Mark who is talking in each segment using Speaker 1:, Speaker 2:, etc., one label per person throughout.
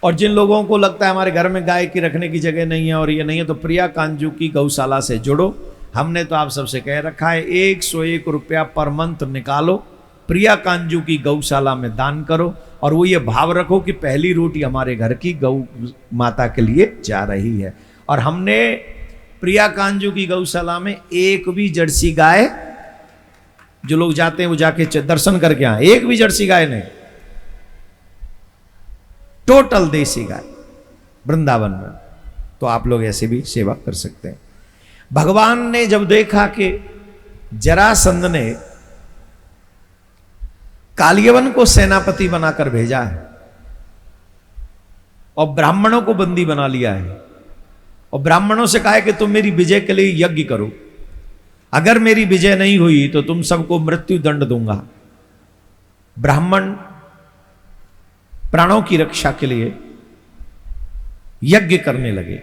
Speaker 1: और जिन लोगों को लगता है हमारे घर में गाय की रखने की जगह नहीं है और ये नहीं है, तो प्रिया कांजू की गौशाला से जुड़ो। हमने तो आप सबसे कह रखा है 101 रुपया पर मंथ निकालो, प्रिया कांजू की गौशाला में दान करो, और वो ये भाव रखो कि पहली रोटी हमारे घर की गौ माता के लिए जा रही है। और हमने प्रिया कांजू की गौशाला में एक भी जर्सी गाय, जो लोग जाते हैं वो जाके दर्शन करके आए, एक भी जर्सी गाय नहीं, टोटल देसी गाय वृंदावन में। तो आप लोग ऐसे भी सेवा कर सकते हैं। भगवान ने जब देखा कि जरासंध ने कालियवन को सेनापति बनाकर भेजा है और ब्राह्मणों को बंदी बना लिया है, और ब्राह्मणों से कहा है कि तुम मेरी विजय के लिए यज्ञ करो, अगर मेरी विजय नहीं हुई तो तुम सबको मृत्यु दंड दूंगा। ब्राह्मण प्राणों की रक्षा के लिए यज्ञ करने लगे।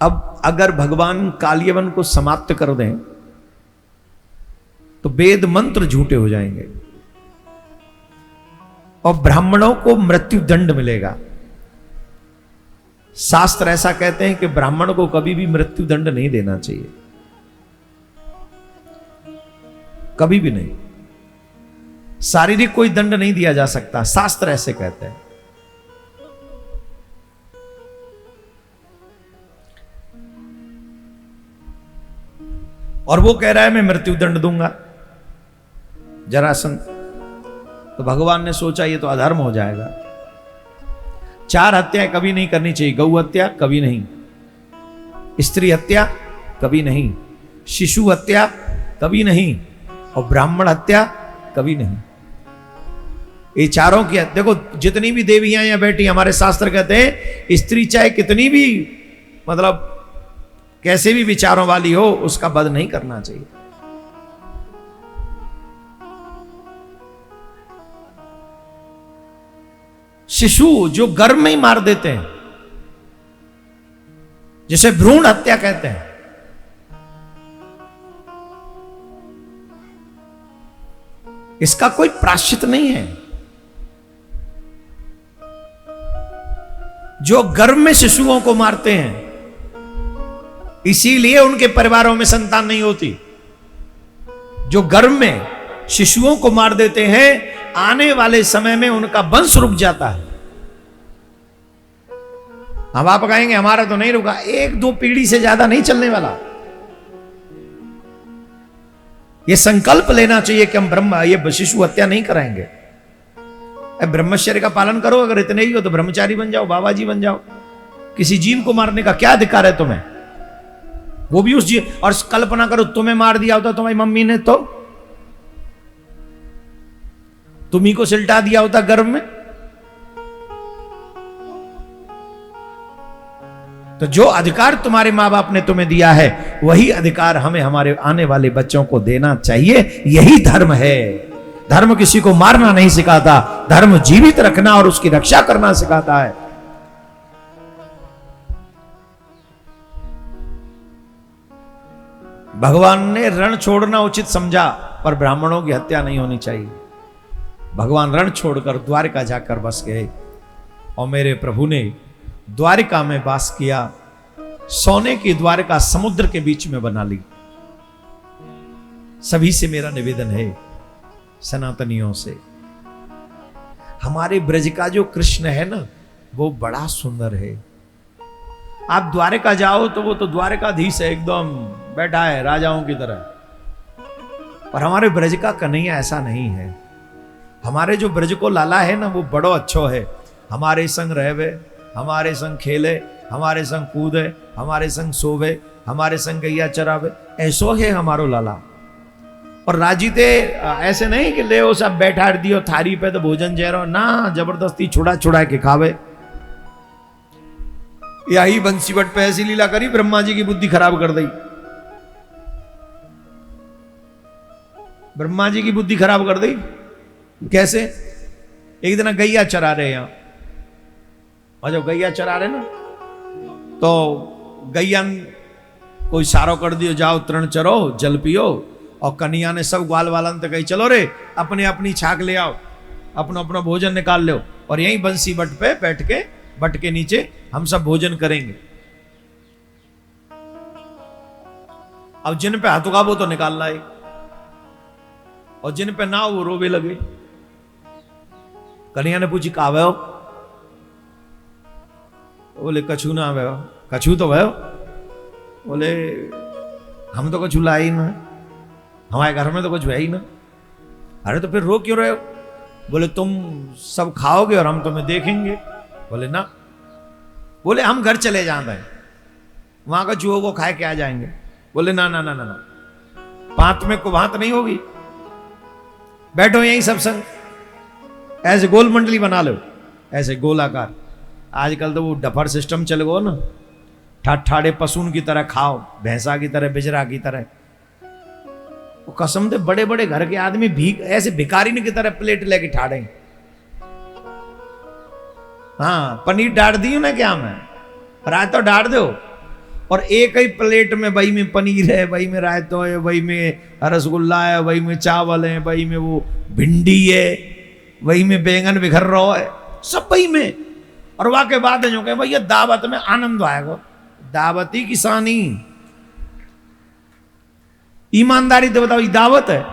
Speaker 1: अब अगर भगवान कालियवन को समाप्त कर दें तो वेद मंत्र झूठे हो जाएंगे और ब्राह्मणों को मृत्यु दंड मिलेगा। शास्त्र ऐसा कहते हैं कि ब्राह्मण को कभी भी मृत्यु दंड नहीं देना चाहिए, कभी भी नहीं। शारीरिक कोई दंड नहीं दिया जा सकता, शास्त्र ऐसे कहते हैं। और वो कह रहा है मैं मृत्यु दंड दूंगा जरासंध। तो भगवान ने सोचा ये तो अधर्म हो जाएगा। 4 हत्याएं कभी नहीं करनी चाहिए, गौ हत्या कभी नहीं, स्त्री हत्या कभी नहीं, शिशु हत्या कभी नहीं, और ब्राह्मण हत्या कभी नहीं। ये चारों की, देखो जितनी भी देवियां यहां बैठी, हमारे शास्त्र कहते हैं स्त्री चाहे कितनी भी मतलब कैसे भी विचारों वाली हो, उसका वध नहीं करना चाहिए। शिशु जो गर्भ में ही मार देते हैं, जिसे भ्रूण हत्या कहते हैं, इसका कोई प्रायश्चित नहीं है। जो गर्भ में शिशुओं को मारते हैं, इसीलिए उनके परिवारों में संतान नहीं होती। जो गर्भ में शिशुओं को मार देते हैं, आने वाले समय में उनका वंश रुक जाता है। अब आप कहेंगे हमारा तो नहीं रुका, 1-2 पीढ़ी से ज्यादा नहीं चलने वाला। ये संकल्प लेना चाहिए कि हम ये शिशु हत्या नहीं कराएंगे। ब्रह्मचर्य का पालन करो, अगर इतने ही हो तो ब्रह्मचारी बन जाओ, बाबा जी बन जाओ। किसी जीव को मारने का क्या अधिकार है तुम्हें? वो भी उस जीव, और कल्पना करो तुम्हें मार दिया होता तुम्हारी मम्मी ने, तो तुम्ही को सिलटा दिया होता गर्भ में। तो जो अधिकार तुम्हारे मां बाप ने तुम्हें दिया है, वही अधिकार हमें हमारे आने वाले बच्चों को देना चाहिए। यही धर्म है। धर्म किसी को मारना नहीं सिखाता, धर्म जीवित रखना और उसकी रक्षा करना सिखाता है। भगवान ने रण छोड़ना उचित समझा, पर ब्राह्मणों की हत्या नहीं होनी चाहिए। भगवान रण छोड़कर द्वारिका जाकर बस गए, और मेरे प्रभु ने द्वारिका में वास किया। सोने की द्वारिका समुद्र के बीच में बना ली। सभी से मेरा निवेदन है, सनातनियों से, हमारे ब्रज का जो कृष्ण है ना, वो बड़ा सुंदर है। आप द्वारिका जाओ तो वो तो द्वारिकाधीश है, एकदम बैठा है राजाओं की तरह। पर हमारे ब्रज का कन्हैया ऐसा नहीं है। हमारे जो ब्रज को लाला है ना, वो बड़ो अच्छो है। हमारे संग रहवे, हमारे संग खेले, हमारे संग कूदे, हमारे संग सोवे, हमारे संग गैया चरावे, ऐसो है हमारो लाला। और राजीते ऐसे नहीं कि ले वो सब बैठा दियो थारी पे तो भोजन जहरो ना, जबरदस्ती छुड़ा छुड़ा के खावे। यही बंसीवट पे ऐसी लीला करी, ब्रह्मा जी की बुद्धि खराब कर दी। ब्रह्मा जी की बुद्धि खराब कर दी कैसे? एक दिन गैया चरा रहे यहां, और जब गैया चरा रहे ना, तो गैया कोई सारो कर दियो, जाओ तरण चरो, जल पियो। और कन्हैया ने सब ग्वाल वालन तो कही चलो रे अपने अपनी छाक ले आओ। अपना अपना भोजन निकाल लो और यहीं बंसी बट पे बैठ के बट के नीचे हम सब भोजन करेंगे। अब जिन पे हाथ उगा वो तो निकाल लाए और जिन पे ना वो रोवे लगे। कन्हैया ने पूछी कहा भयो? बोले कछू ना भयो। कछू तो भयो? बोले हम तो कछू लाए ही ना, हमारे घर में तो कुछ है ही ना। अरे तो फिर रो क्यों रहे हो? बोले तुम सब खाओगे और हम तुम्हें देखेंगे। बोले ना। बोले हम घर चले जाते हैं, वहां का चूहों को खाए के आ जाएंगे। बोले ना ना ना ना ना, पांत में कुभांत नहीं होगी, बैठो यहीं सब संग, ऐसे गोल मंडली बना लो, ऐसे गोलाकार। आजकल तो वो डफर सिस्टम चल गो ना, ठाड़े पशुन की तरह खाओ, भैंसा की तरह, बिजरा की तरह। वो कसम से बड़े बड़े घर के आदमी भीख ऐसे भिखारी की तरह प्लेट लेके ठाड़े। हाँ पनीर डाल दी ना क्या मैं, रायता डाल दो और एक ही प्लेट में वही में पनीर है, वही में रायता है, वही में रसगुल्ला है, वही में चावल है, वही में वो भिंडी है, वही में बैंगन बिखर रहा है, सब वही में। और वहां के बाद जो कहे भैया दावत में आनंद आएगा, दावती किसानी। ईमानदारी तो बताओ, ये दावत है?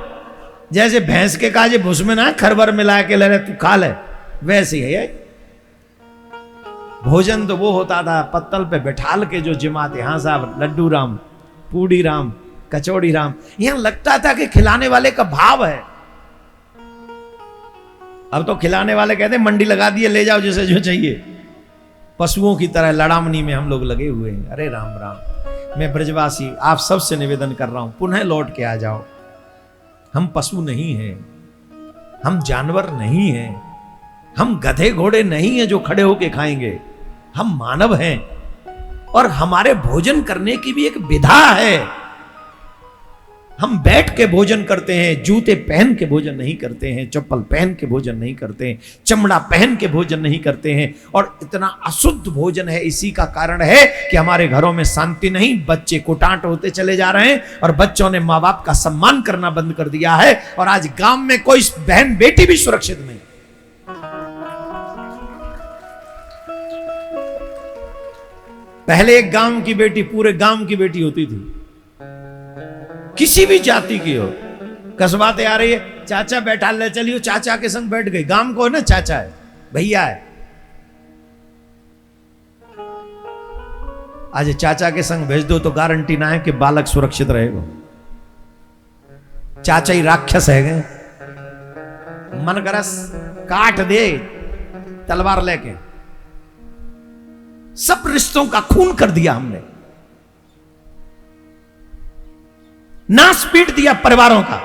Speaker 1: जैसे भैंस के काजे भूस में ना खरबर मिला के ले रहे तू खा ले, वैसे ही है। भोजन तो वो होता था पत्तल पे बैठाल के जो जिमाते, हाँ साहब लड्डू राम, पूड़ी राम, कचौड़ी राम। यहां लगता था कि खिलाने वाले का भाव है। अब तो खिलाने वाले कहते मंडी लगा दिए, ले जाओ जिसे जो चाहिए। पशुओं की तरह लड़ामनी में हम लोग लगे हुए हैं। अरे राम राम। मैं ब्रजवासी आप सबसे निवेदन कर रहा हूं, पुनः लौट के आ जाओ। हम पशु नहीं हैं, हम जानवर नहीं हैं, हम गधे घोड़े नहीं हैं जो खड़े होके खाएंगे। हम मानव हैं और हमारे भोजन करने की भी एक विधा है। हम बैठ के भोजन करते हैं, जूते पहन के भोजन नहीं करते हैं, चप्पल पहन के भोजन नहीं करते हैं, चमड़ा पहन के भोजन नहीं करते हैं। और इतना अशुद्ध भोजन है, इसी का कारण है कि हमारे घरों में शांति नहीं, बच्चे कुटाट होते चले जा रहे हैं और बच्चों ने माँ बाप का सम्मान करना बंद कर दिया है। और आज गांव में कोई बहन बेटी भी सुरक्षित नहीं। पहले एक गांव की बेटी पूरे गांव की बेटी होती थी, किसी भी जाति की हो। कसबाते आ रही है, चाचा बैठा ले चलियो, चाचा के संग बैठ गई। गांव को ना चाचा है, भैया है। आज चाचा के संग भेज दो तो गारंटी ना है कि बालक सुरक्षित रहेगा। चाचा ही राक्षस है गए, मन करस काट दे तलवार लेके। सब रिश्तों का खून कर दिया हमने, नाश पीट दिया परिवारों का।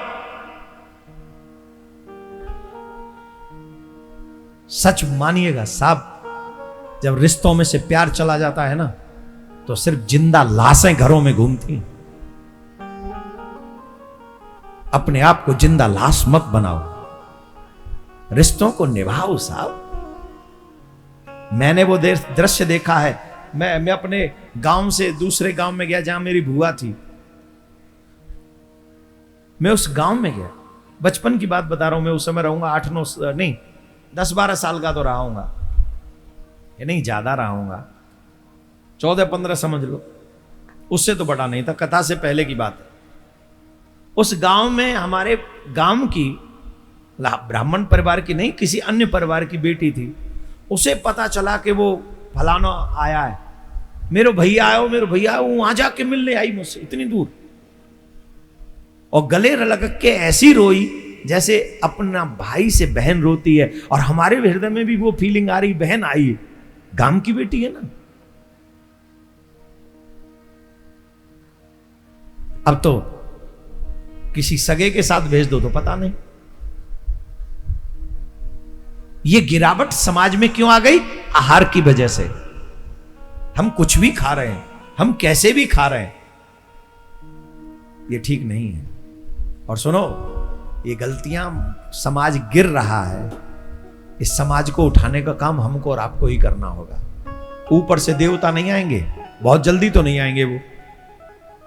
Speaker 1: सच मानिएगा साहब, जब रिश्तों में से प्यार चला जाता है ना तो सिर्फ जिंदा लाशें घरों में घूमती। अपने आप को जिंदा लाश मत बनाओ, रिश्तों को निभाओ साहब। मैंने वो दृश्य देखा है। मैं अपने गांव से दूसरे गांव में गया जहां मेरी बुआ थी। मैं उस गांव में गया, बचपन की बात बता रहा हूं। मैं उस समय रहूंगा 8-9 नहीं 10-12 साल का तो रहा हूंगा, ये नहीं ज्यादा रहा हूंगा, 14-15 समझ लो, उससे तो बड़ा नहीं था। कथा से पहले की बात है। उस गांव में हमारे गांव की ब्राह्मण परिवार की नहीं, किसी अन्य परिवार की बेटी थी। उसे पता चला कि वो फलाना आया है, मेरे भैया आयो, मेरे भैया आयो। वहां जाके मिलने आई मुझसे इतनी दूर, और गले लग के ऐसी रोई जैसे अपना भाई से बहन रोती है। और हमारे हृदय में भी वो फीलिंग आ रही, बहन आई है, गांव की बेटी है ना। अब तो किसी सगे के साथ भेज दो तो पता नहीं। ये गिरावट समाज में क्यों आ गई? आहार की वजह से। हम कुछ भी खा रहे हैं, हम कैसे भी खा रहे हैं, ये ठीक नहीं है। और सुनो, ये गलतियां समाज गिर रहा है, इस समाज को उठाने का काम हमको और आपको ही करना होगा। ऊपर से देवता नहीं आएंगे, बहुत जल्दी तो नहीं आएंगे वो।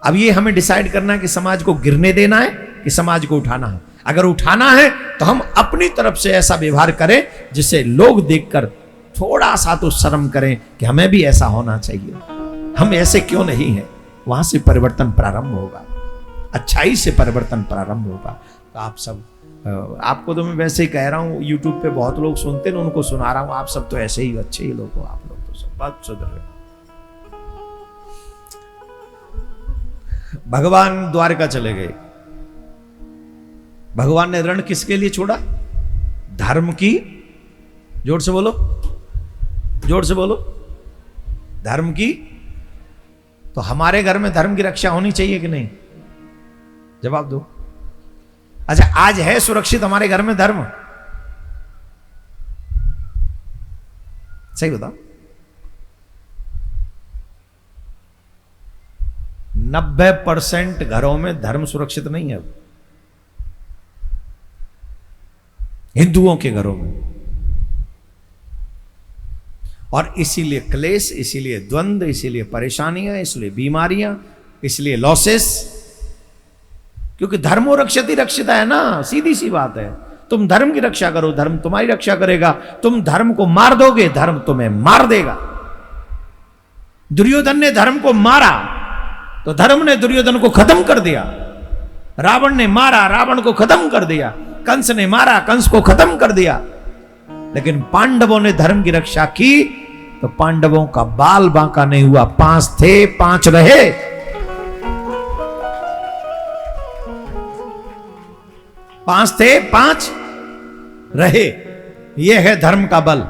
Speaker 1: अब ये हमें डिसाइड करना है कि समाज को गिरने देना है कि समाज को उठाना है। अगर उठाना है तो हम अपनी तरफ से ऐसा व्यवहार करें जिससे लोग देखकर थोड़ा सा तो शर्म करें कि हमें भी ऐसा होना चाहिए, हम ऐसे क्यों नहीं हैं। वहां से परिवर्तन प्रारंभ होगा, अच्छाई से परिवर्तन प्रारंभ होगा। तो आप सब, आपको तो मैं वैसे ही कह रहा हूँ, यूट्यूब पे बहुत लोग सुनते हैं, उनको सुना रहा हूँ। आप सब तो ऐसे ही अच्छे ही लोग हो, आप लोग तो सब बहुत सुधर रहे। भगवान द्वारका चले गए। भगवान ने रण किसके लिए छोड़ा? धर्म की, जोर से बोलो, जोर से बोलो, धर्म की। तो हमारे घर में धर्म की रक्षा होनी चाहिए कि नहीं? जवाब दो। अच्छा, आज है सुरक्षित हमारे घर में धर्म? सही बताओ। 90% घरों में धर्म सुरक्षित नहीं है हिंदुओं के घरों में। और इसीलिए क्लेश, इसीलिए द्वंद्व, इसीलिए परेशानियां, इसलिए बीमारियां, इसलिए लॉसेस, क्योंकि धर्मो रक्षति रक्षिता है ना, सीधी सी बात है। तुम धर्म की रक्षा करो, धर्म तुम्हारी रक्षा करेगा। तुम धर्म को मार दोगे, धर्म तुम्हें मार देगा। दुर्योधन ने धर्म को मारा तो धर्म ने दुर्योधन को खत्म कर दिया। रावण ने मारा, रावण को खत्म कर दिया। कंस ने मारा, कंस को खत्म कर दिया। लेकिन पांडवों ने धर्म की रक्षा की तो पांडवों का बाल बांका नहीं हुआ। 5 थे 5 रहे। पांच थे 5 रहे। यह है धर्म का बल।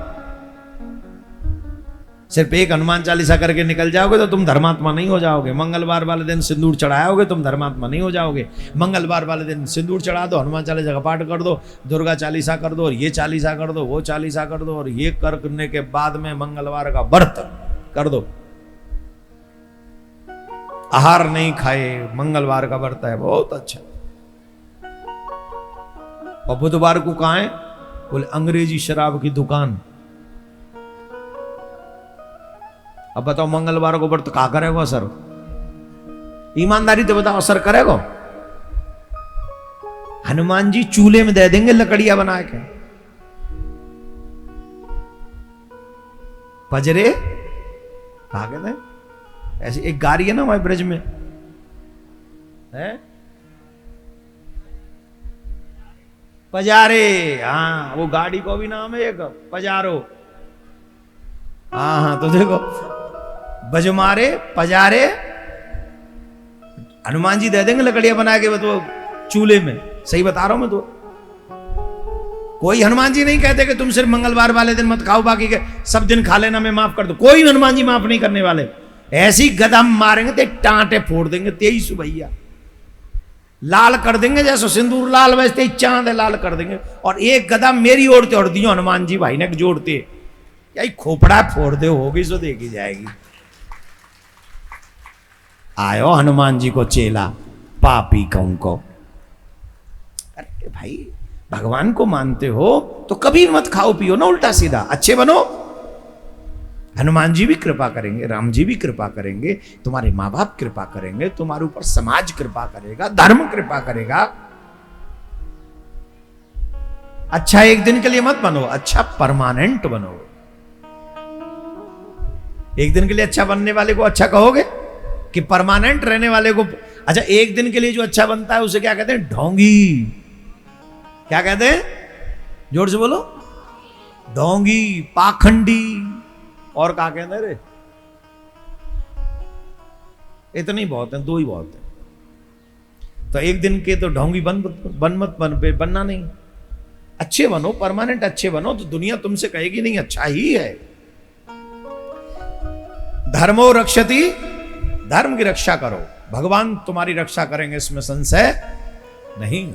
Speaker 1: सिर्फ एक हनुमान चालीसा करके निकल जाओगे तो तुम धर्मात्मा नहीं हो जाओगे। मंगलवार वाले दिन सिंदूर चढ़ाओगे तुम धर्मात्मा नहीं हो जाओगे। मंगलवार वाले दिन सिंदूर चढ़ा दो, हनुमान चालीसा का पाठ कर दो, दुर्गा चालीसा कर दो, और ये चालीसा कर दो, वो चालीसा कर दो, और ये करने के बाद में मंगलवार का व्रत कर दो। आहार नहीं खाए, मंगलवार का व्रत है, बहुत अच्छा। और बुधवार को कहाँ है? बोले अंग्रेजी शराब की दुकान। अब बताओ मंगलवार को व्रत कहाँ करेगा असर? ईमानदारी तो बताओ, असर करेगा? हनुमान जी चूल्हे में दे देंगे लकड़ियां बना के। पजरे कहा कहते हैं, ऐसी एक गाड़ी है ना हमारे ब्रज में है, पजारे। हाँ, वो गाड़ी को भी नाम है एक पजारो। हाँ हाँ, तो देखो, बजमारे पजारे हनुमान जी दे देंगे लकड़ियां बना के तो चूल्हे में। सही बता रहा हूं मैं तो। कोई हनुमान जी नहीं कहते कि तुम सिर्फ मंगलवार वाले दिन मत खाओ, बाकी के सब दिन खा लेना, मैं माफ कर दूं। कोई हनुमान जी माफ नहीं करने वाले। ऐसी गदम मारेंगे तो टांटे फोड़ देंगे। 23 भैया लाल कर देंगे, जैसे सिंदूर लाल वैसे ही चांद लाल कर देंगे। और एक गदम मेरी ओर तोड़ दियो हनुमान जी भाई ने जोड़ते, यही खोपड़ा फोड़ दे, होगी सो देखी जाएगी। आयो हनुमान जी को चेला, पापी कहूं को। अरे भाई, भगवान को मानते हो तो कभी मत खाओ पियो ना उल्टा सीधा, अच्छे बनो। हनुमान जी भी कृपा करेंगे, राम जी भी कृपा करेंगे, तुम्हारे माँ बाप कृपा करेंगे, तुम्हारे ऊपर समाज कृपा करेगा, धर्म कृपा करेगा। अच्छा एक दिन के लिए मत बनो, अच्छा परमानेंट बनो। एक दिन के लिए अच्छा बनने वाले को अच्छा कहोगे कि परमानेंट रहने वाले को? अच्छा, एक दिन के लिए जो अच्छा बनता है उसे क्या कहते हैं? ढोंगी। क्या कहते हैं? जोर से बोलो। ढोंगी, पाखंडी, और क्या कहते हैं? रे इतने ही बहुत है, 2 ही बहुत है। तो एक दिन के तो ढोंगी बनना नहीं। अच्छे बनो, परमानेंट अच्छे बनो, तो दुनिया तुमसे कहेगी नहीं अच्छा ही है। धर्मो रक्षति, धर्म की रक्षा करो, भगवान तुम्हारी रक्षा करेंगे, इसमें संशय नहीं।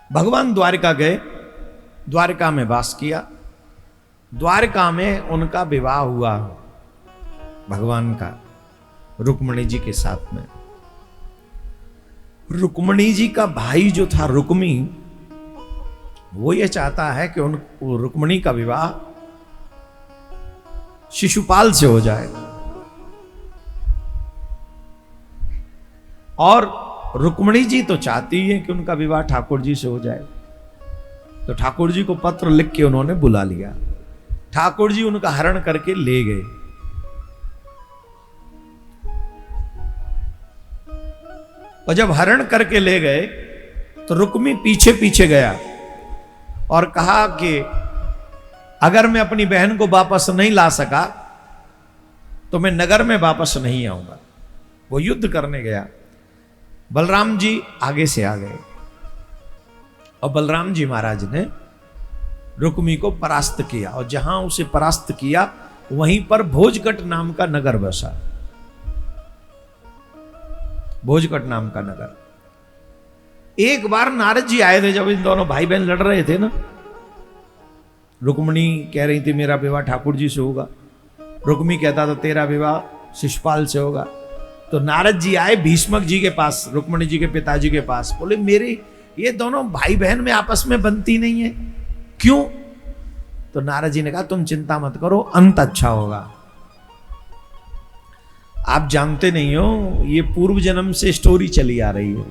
Speaker 1: भगवान द्वारिका गए, द्वारिका में वास किया। द्वारिका में उनका विवाह हुआ भगवान का रुक्मिणी जी के साथ में। रुक्मिणी जी का भाई जो था रुक्मी, वो ये चाहता है कि उन रुक्मिणी का विवाह शिशुपाल से हो जाए। और रुक्मणी जी तो चाहती है कि उनका विवाह ठाकुर जी से हो जाए, तो ठाकुर जी को पत्र लिख के उन्होंने बुला लिया। ठाकुर जी उनका हरण करके ले गए। और जब हरण करके ले गए तो रुक्मी पीछे पीछे गया और कहा कि अगर मैं अपनी बहन को वापस नहीं ला सका तो मैं नगर में वापस नहीं आऊंगा। वो युद्ध करने गया। बलराम जी आगे से आ गए और बलराम जी महाराज ने रुक्मी को परास्त किया, और जहां उसे परास्त किया वहीं पर भोजकट नाम का नगर बसा। भोजकट नाम का नगर। एक बार नारद जी आए थे, जब इन दोनों भाई बहन लड़ रहे थे ना, रुक्मणी कह रही थी मेरा विवाह ठाकुर जी से होगा, रुक्मी कहता था तेरा विवाह शिशुपाल से होगा। तो नारद जी आए भीष्मक जी के पास, रुक्मणी जी के पिताजी के पास, बोले मेरे ये दोनों भाई बहन में आपस में बनती नहीं है, क्यों? तो नारद जी ने कहा तुम चिंता मत करो, अंत अच्छा होगा। आप जानते नहीं हो, ये पूर्व जन्म से स्टोरी चली आ रही है।